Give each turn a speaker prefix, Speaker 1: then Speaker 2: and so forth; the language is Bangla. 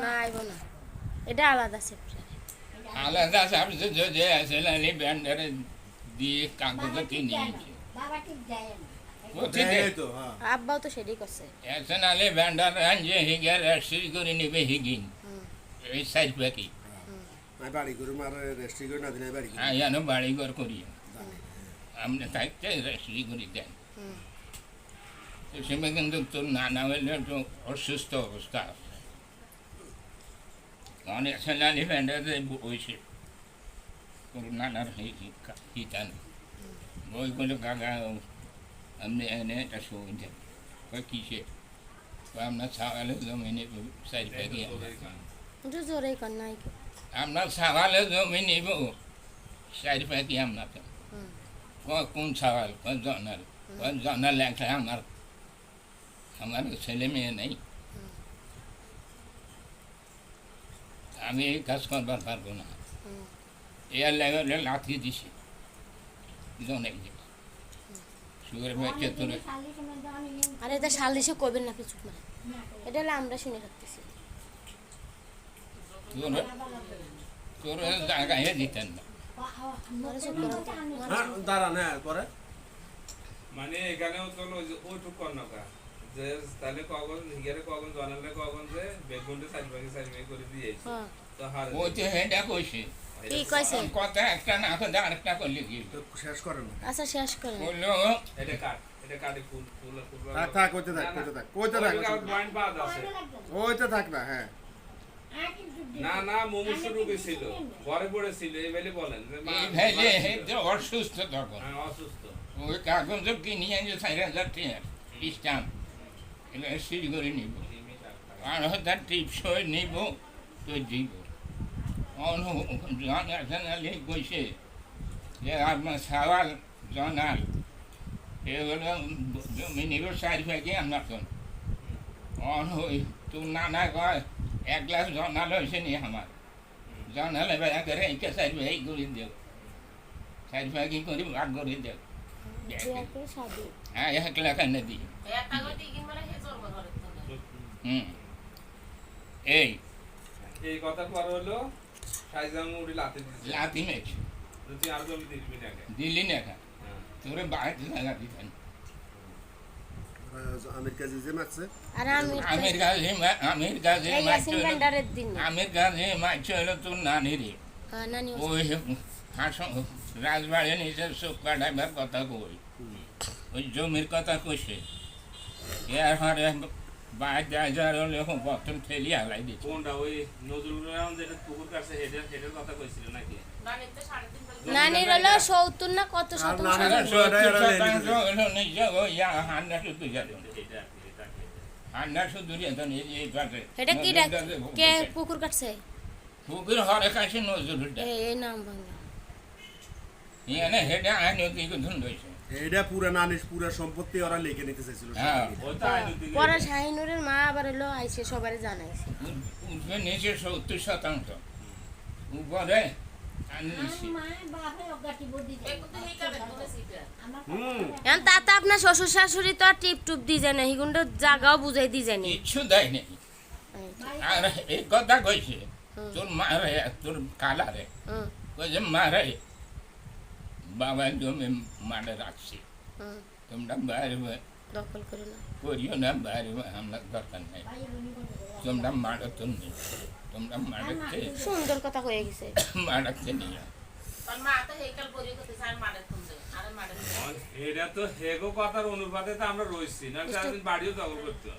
Speaker 1: না আইব না এটা আলাদা সেপারেট
Speaker 2: আলাদা সাবজে যে আসলে নি ব্যান্ডার দিয়ে কাগজ কিনে
Speaker 3: বাবা ঠিক যায় না
Speaker 2: ওকে
Speaker 4: তো হ্যাঁ
Speaker 1: আব্বাও তো সেটাই করছে
Speaker 2: এসনালে ব্যান্ডার আনজে হিগার শ্রী করে নিবে হিগিন এই সাইড বাকি
Speaker 4: আমি বাড়ি করে মার রেস্ট্রি করে না দিলে বাড়ি করে
Speaker 2: আয়ানো বাড়ি ঘর করি আমরা থাকতে শ্রী করে দেন সেমে কিন্তু তোর নানা হলে তো অসুস্থ অবস্থা আছে অনেক এসনালে ব্যান্ডার বসে তোর নানার হিতান বইগুলো গাগা আপনি এনে একটা সময় দেন কিসে আমরা ছাগলের জমিনে সাইড ব্যাগে
Speaker 1: একটু জোরে কর নাই
Speaker 2: আমরা ছাগলের জমি নিব সাইড ব্যাগে আমরা তো কোন ছাগল কোন জনার লেখা আমার ছেলে মেয়ে নেই আমি এই কাজ করবার পারবো না এর লেগে লাথি দিছি অনেক সুগার ব্যাগকে তোরে
Speaker 1: আর এটা সালিশে কইবেন না কিছু না এটা হলো আমরা শুনে রাখতেছি
Speaker 2: তোর জায়গায় দিতেন না
Speaker 4: দাঁড়া না পরে
Speaker 5: মানে এখানেও তো ওইটুক কর্ণকা যে তাহলে কখন হিগারে কখন জানালে কখন যে বেগুনটা সাইড করে দিয়েছে তো হার
Speaker 2: ওই তো হেডা কইছে
Speaker 1: কি কইছে
Speaker 2: কথা একটা না কথা আরেকটা করলে কি
Speaker 4: তো শেষ করেন না
Speaker 1: আচ্ছা শেষ করেন
Speaker 2: বললো
Speaker 5: এটা কাটে ফুল
Speaker 4: থাক কইতে থাক
Speaker 5: পয়েন্ট বাদ আছে
Speaker 4: ওইতে থাক না হ্যাঁ
Speaker 5: না মোমো শুরু গেছিল ঘরে পড়েছিল এই বেলে বলেন যে মা
Speaker 2: এই ভেজে হেডে অসুস্থ তখন
Speaker 5: অসুস্থ
Speaker 2: ওই কাগজ কিনে আনছে 4,000 টাকা স্ট্যাম্প এটা সিল করে নিব আর হয়তো টিপস নিব তো দিব জানালে কইছে যে আপনার সওয়াল জানাল এগুলো জমি নিব সাইড ভাগে আমরা তো তোর নানা কয় 1 গ্লাস জানাল হয়েছে নি আমার জানালে বেড়া করে একে সাইড ভাগ করে দেব সাইড ভাগি করে ভাগ করে দেব হ্যাঁ 1 লাখ এনে দিই
Speaker 5: এই কথা পর হলো সাইজামুড়ি
Speaker 2: লাতি মেছ
Speaker 5: তুই আর জমি দিবি না
Speaker 2: দিলি না তোরে বাইরে লাগা দিতেন
Speaker 4: আমির কাছে যে মারছে
Speaker 1: আর
Speaker 2: আমির কাছে
Speaker 1: এই ইয়াসিন ভান্ডারের দিন
Speaker 2: আমির কাছে মাছ হলো তোর নানি রে
Speaker 1: নানি
Speaker 2: ওই হাসন রাজবাড়ি নিচে চোখ কাটাইবার কথা কই ওই জমির কথা কইছে এর হারে বাইরে যাওয়ার হলে বর্তন ঠেলি হালাই দিচ্ছে
Speaker 5: কোনটা ওই নজরুল রহমান যেটা পুকুর কাছে হেডের কথা কইছিল নাকি
Speaker 1: নানির হলো 70 না কত শতাংশ
Speaker 2: হলো নিজে ওই হান্না শুধু যাবে হান্না শুধু এই পাশে
Speaker 1: এটা কি কে পুকুর কাটছে
Speaker 2: পুকুর হরে কাছে নজরুল
Speaker 1: এই নাম বাংলা
Speaker 2: এনে হেডে আইনো কি ধুন হইছে
Speaker 4: এটা পুরা নানিশ পুরা সম্পত্তি ওরা লিখে নিতে চাইছিল
Speaker 2: হ্যাঁ
Speaker 1: পরে শাহিনুরের মা আবার হলো আইছে সবারে জানাইছে
Speaker 2: উঠবে নিচে 70% উপরে
Speaker 1: এখন তাতে আপনার শ্বশুর শাশুড়ি তো আর টিপ টুপ দিয়ে যায় না হিগুন্ড জায়গাও বুঝাই দিয়ে যায়নি
Speaker 2: কিচ্ছু দেয় নাই আর এই কথা কইছে তোর মারে তোর কালারে কইছে মারে বাবা জমি মারে রাখছি তোমরা বাইরে
Speaker 1: দখল করো না
Speaker 2: করিও না বাইরে আমরা দরকার নাই তোমরা মারতো নেই তোমরা মারতে
Speaker 1: সুন্দর কথা হয়ে গেছে
Speaker 2: মারতে নিয়ে
Speaker 5: এটা তো হেগো কথার অনুপাতে তো আমরা রয়েছি না বাড়িও দখল করতে